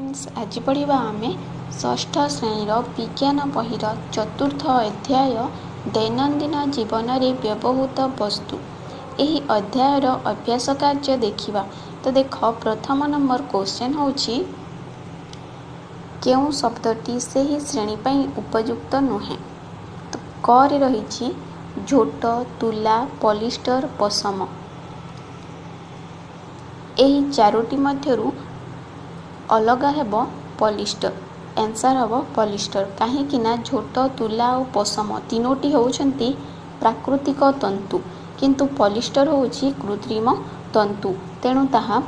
Friends आज पढ़िबा आमे षष्ठ श्रेणीर विज्ञान बहिर चतुर्थ अध्याय दैनंदिन जीवन रे व्यवहृत वस्तु। एही अध्यायर अभ्यास कार्य देखिबा। तो देख प्रथम नंबर क्वेश्चन होची केउ शब्दटी सेही श्रेणी पई उपयुक्त नुहे। तो क रे रहिछि झोट, तुला, पॉलिस्टर, पशम। एही चारोटी मध्यरु अलगा हेबो पॉलिस्टर। आंसर हेबो पॉलिस्टर। काहेकि ना झोट, तुला और पशम तीनोटी होउछंती प्राकृतिक तंतु, किंतु पॉलिस्टर होउछि कृत्रिम तंतु, तेणु ताहा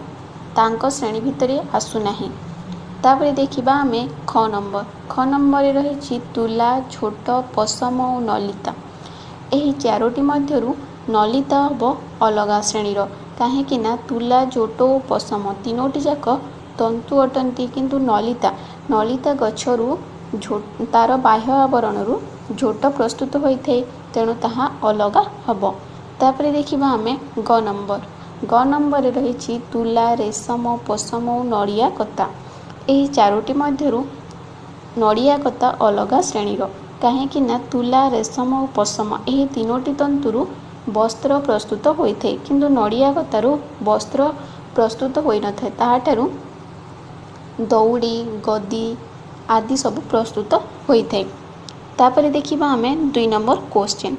तांको श्रेणी भितरे आसु नाही। तापरे देखिबा आमे ख नंबर रे रहिछि तुला, झोट, पशम और नलिता। एही चारोटी मध्यरु नलिता हेबो अलगा श्रेणीर। काहेकि ना तुला, झोट और पशम तीनोटी जाक तंतु अटंती, किंतु नलिता गछरु तार बाह्य आवरणरु झोट प्रस्तुत होइथे, तेणु ताहा अलगा हबो। तापरे देखिबा आमे ग नंबर रे रहिछि तुला, रेशम, पशम और नड़िया कता। एही चारोटी मध्यरु नड़िया कता अलगा श्रेणीर। काहेकि ना तुला, रेशम और पशम एही तीनोटी तंतुरु वस्त्र प्रस्तुत होइथे, किंतु नड़िया कतारु वस्त्र प्रस्तुत होई नଥାଏ। ताहाठारु दौड़ी, गदी आदि सब प्रस्तुत होइथे। तापरे देखिबा आमे 2 नंबर क्वेश्चन।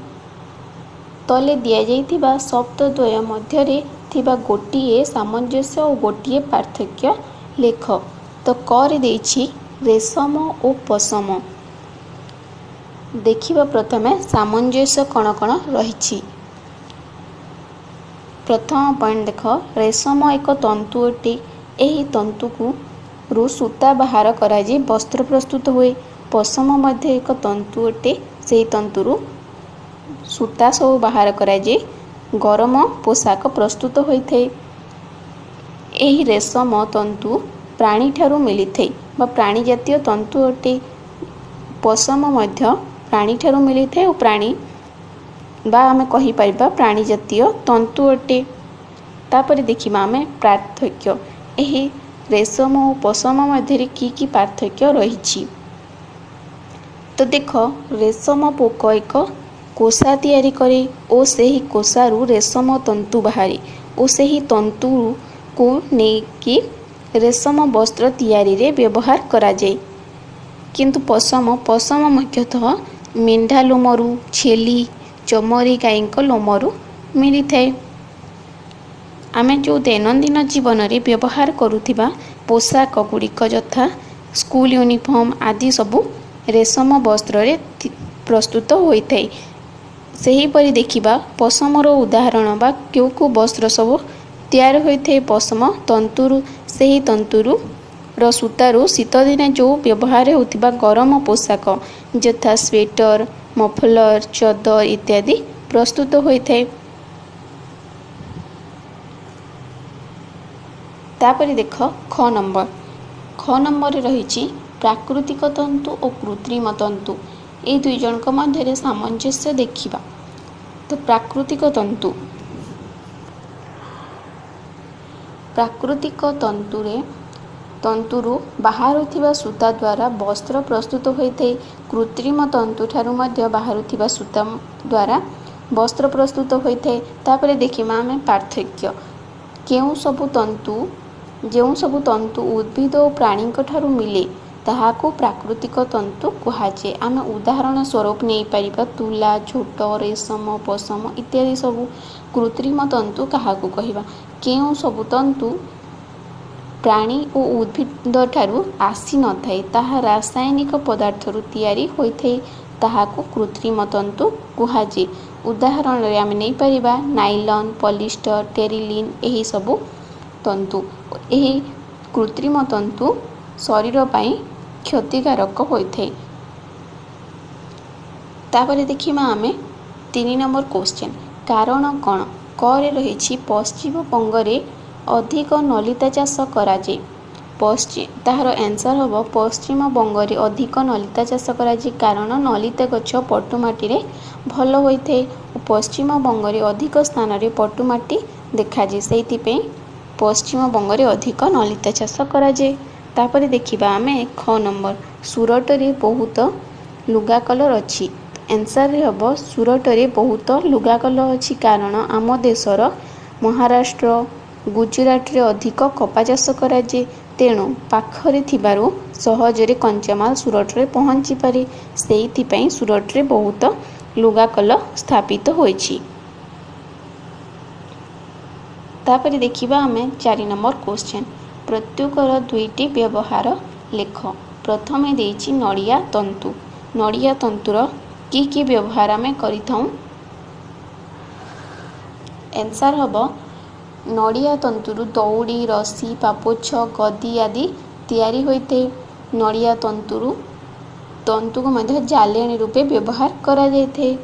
तले दिया जाइथिबा शब्द द्वय मध्यरे थिबा गोटिए सामंजस्य और गोटिए पार्थक्य लेख। तो क रे देछि रेशम और पशम। देखिबा प्रथमे सामंजस्य कण कण रहिछि। प्रथम पॉइंट देख, रेशम एक तंतु अटे। एही तंतु को रु सूता बाहर कराई वस्त्र प्रस्तुत हुए। पशम मध्य एक तंतु अटे। से तंतुरु सूता सब बाहर कराई गरम पोशाक प्रस्तुत होइथे। एही रेशम तंतु प्राणी ठारू मिलिथे बा प्राणी जातीय तंतु अटे। पशम मध्य प्राणी ठारू मिलिथे और प्राणी बा आमे कहि परिबा प्राणी जातीय तंतु अटे। तापरे देखिबा आमे पार्थक्य। एही रेशम और पशम मध्य की पार्थक्य रही। तो देख, रेशम पोक एक कोषा तैयारी करे और सेही कोषारू रेशम तंतु बाहरी और सेही तंतु को नेकी रेशम वस्त्र तैयारी रे व्यवहार करा जाए। किंतु पशम मुख्यतः मेंढा लोमरू, छेली, चमरी गायक लोमरू मिली थाए। आमे जो दैनंदिन जीवन रे व्यवहार करुथिबा पोशाक गुड़िक यथा स्कूल यूनिफॉर्म आदि सबू रेशम वस्त्र रे प्रस्तुत होइथाय। सेही परि देखिबा पशमर उदाहरण बा क्यों वस्त्र सब तैयार होइथे पशम तंतुरु। सेही तंतुरु र सूतारू शीत दिने जो व्यवहार होतिबा गरम पोशाक यथा स्वेटर, मफलर, चदर इत्यादि प्रस्तुत होइथे। तापरे देख ख नंबर रे रहिछि प्राकृतिक तंतु और कृत्रिम तंतु। ए दुई जनक मध्य सामंजस्य देखिबा। तो प्राकृतिक तंतुरु बाहरुथिबा सूता द्वारा वस्त्र प्रस्तुत होइथे। कृत्रिम तंतु ठारू मध्य बाहरुथिबा सूता द्वारा वस्त्र प्रस्तुत होइथे। तापरे देखिबा आमे पार्थक्य। जो सबु तंतु उद्भिद और प्राणी ठारू मिले ताहाको प्राकृतिक तंतु कुहाजे। आमे उदाहरण स्वरूप नहीं पारिबा तुला, झोट, रेशम, पशम इत्यादि सबु। कृत्रिम तंतु काहाको कहिबा केउ सबु तंतु प्राणी और उद्भिद ठारू आसी न थाए, ताहा रासायनिक पदार्थरु तैयारी होइथे, ताहाको कृत्रिम तंतु कुहाजे। उदाहरण रे आमे नहीं पारिबा नाइलॉन, पॉलिस्टर, टेरिलिन एही सबु तंतु। एही कृत्रिम तंतु शरीर पाई क्षतिकारक होइथे। तापरे देखिबा आमे 3 नंबर क्वेश्चन। कारण कौन? क रे रहिछि पश्चिम बंग रे अधिक नलिता चाष करा जाय। ताहार आंसर हबो पश्चिम बंग रे अधिक नलिता चाष करा जाय कारण नलिता गछ पटुमाटी रे भल होइथे और पश्चिम बंग रे अधिक स्थान रे पटुमाटी देखा जाय। सेहिति पे पश्चिम बंग रे अधिक नलिता चाष करा जाय। तापर देखिबा आमे ख नंबर सुरटरे बहुत लुगा कलर अछि। आंसर रे हबो सुरटरे बहुत लुगा कलर अछि कारण आम देशर महाराष्ट्र गुजरात रे अधिक कपा चाष कराजे तेणु पाखरे थिबारु सहजरे कंचामाल सुरट रे पहुंची पारे सेइथिपई सुरट रे बहुत लुगा कल स्थापित होइछि। तापर देखिबा आमे 4 नंबर क्वेश्चन प्रत्येकर दुईटी व्यवहार लेख। प्रथमे देइछि नड़िया तंतु। नड़िया तंतुर की व्यवहार आमे करिथाउ। आंसर हबो नड़िया तंतुरु दौड़ी रस्सी पापोछ गदी आदि तैयारी होइते। नड़िया तंतुरु तंतु को मध्य जालेणी रूपे व्यवहार करा जाइथे।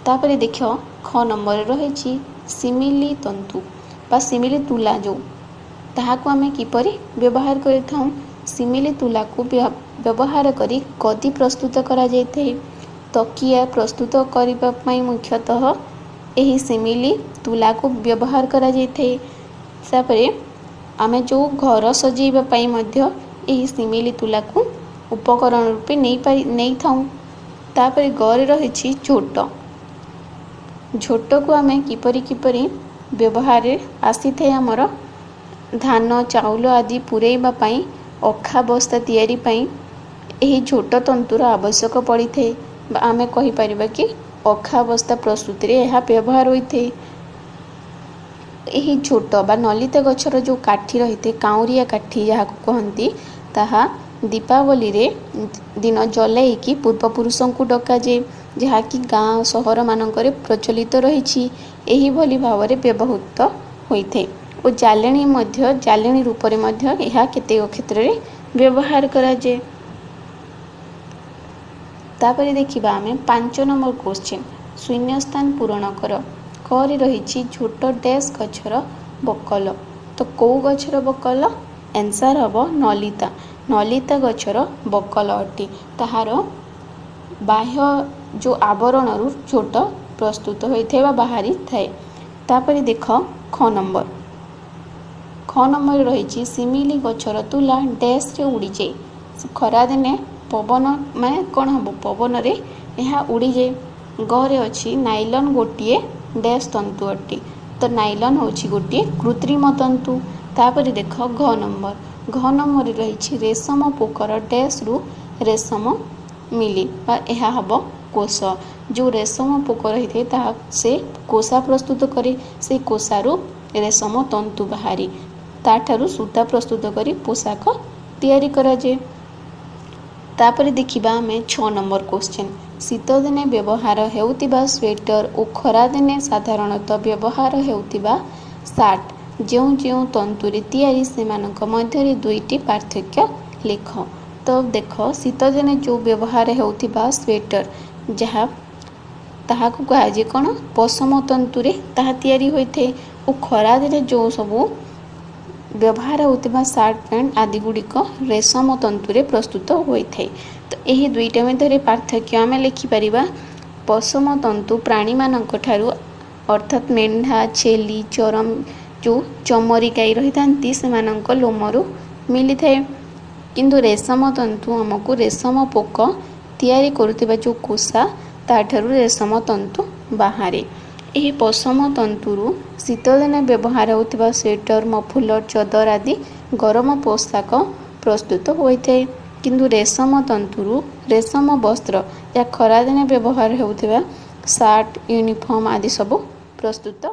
तापर देखो ख नंबर रहिछि सिमिली तंतु बा सिमिली तुला जो ताहाको आमे किपरि व्यवहार करिथाउ। सिमिली तुला को व्यवहार करी गदी प्रस्तुत करा जाइथे। तकिया प्रस्तुत करिबा पई मुख्यतः एही सिमिली तुला को व्यवहार करा जाइथे। तापरे आमे जो घर सजेइबा पई मध्य एही सिमिली तुला को उपकरण रूपे नहीं थाउ। तापरे गरे रहिछि झोट। झोट को आमे किपरि व्यवहार आसी थे हमर धान चाउल आदि पुरेइबा पई अखा बस्ता तैयारी पई एही झोट तंतुर आवश्यक पड़ी थे। आमे कहि परिबा कि अखा बस्ता प्रस्तुति रे एहा व्यवहार होइथे। एही झोट बा नलिता गछर जो काठी रहिते काउरिया काठी जहा को कहंती ताहा दीपावली रे दिन जलाई कि पूर्व पुरुषों को डका जे जहा कि गाँ सहर मानकरे प्रचलित रहिछि। एही भली भावरे व्यवहृत होइथे ओ जालेणी रूप रे मध्य एहा केतेक क्षेत्र रे व्यवहार करा जे। तापरे देखिबा आमे 5 नंबर क्वेश्चन शून्य स्थान पूरण कर। करे रहिछि झोट डैश गछर बकल। तो को गछर बकल। आंसर हबो नलिता। नलिता गछर बकल अटी ताहार बाह्य जो आवरण रु झोट प्रस्तुत होइथे बा बाहरी थाए। तापरे देख ख नंबर रहिछि सिमिली गछर तुला डैश रे उड़ी जाए। खरा दिने पवन में कौन हम पवन रे यहाँ उड़ी जाए। गरे अच्छी नाइलन गोटे डैश तंतु अटे। तो नाइलन होची गोटे कृत्रिम तंतु। तापर देख घ नंबर रही रेशम पोकर डैश रु रेशम मिली बा यह हम कोष। जो रेशम पोक रही है से कोषा प्रस्तुत करे से कोषारु रेशम तंतु बाहरी ताठारु सूता प्रस्तुत करी पोशाक तैयारी करा जाए। तापर देखिबा आमे 6 नंबर क्वेश्चन शीत दिने व्यवहार हेउतिबा स्वेटर और खरा दिने साधारणतः व्यवहार हेउतिबा सार्ट जो तंतुरे तैयारी सेमानक मध्यरे दुईटी पार्थक्य लेख। तो देख शीत दिने जो व्यवहार हेउतिबा स्वेटर जहाँ ताहाकु कहा जे कौन पशम तंतुरे ताहा तैयारी होइथे और खरा दिने जो सबू व्यवहार होतिबा सार्ट पैंट आदि गुड़िक रेशम तंतुरे प्रस्तुत होइथे। तो यही दुईटा मध्य पार्थक्य आमे लिखिपारिबा पशम तंतु प्राणी मानक ठारू अर्थात मेंढा छेली चरम जो चमरी गाई रही थांती सेमानक लोमरु मिली थाए। किंतु रेशम तंतु हमको रेशम पोक तैयारी करुथिबा जो कोषा ताठारु रेशम तंतु बाहरे। यही पशम तंतुरु शीत दिने व्यवहार होतिबा स्वेटर मफुलर चदर आदि गरम पोशाक प्रस्तुत होइथे। किंतु रेशम तंतुरु रेशम वस्त्र या खरा दिने व्यवहार होतिबा सार्ट यूनिफॉर्म आदि सब प्रस्तुत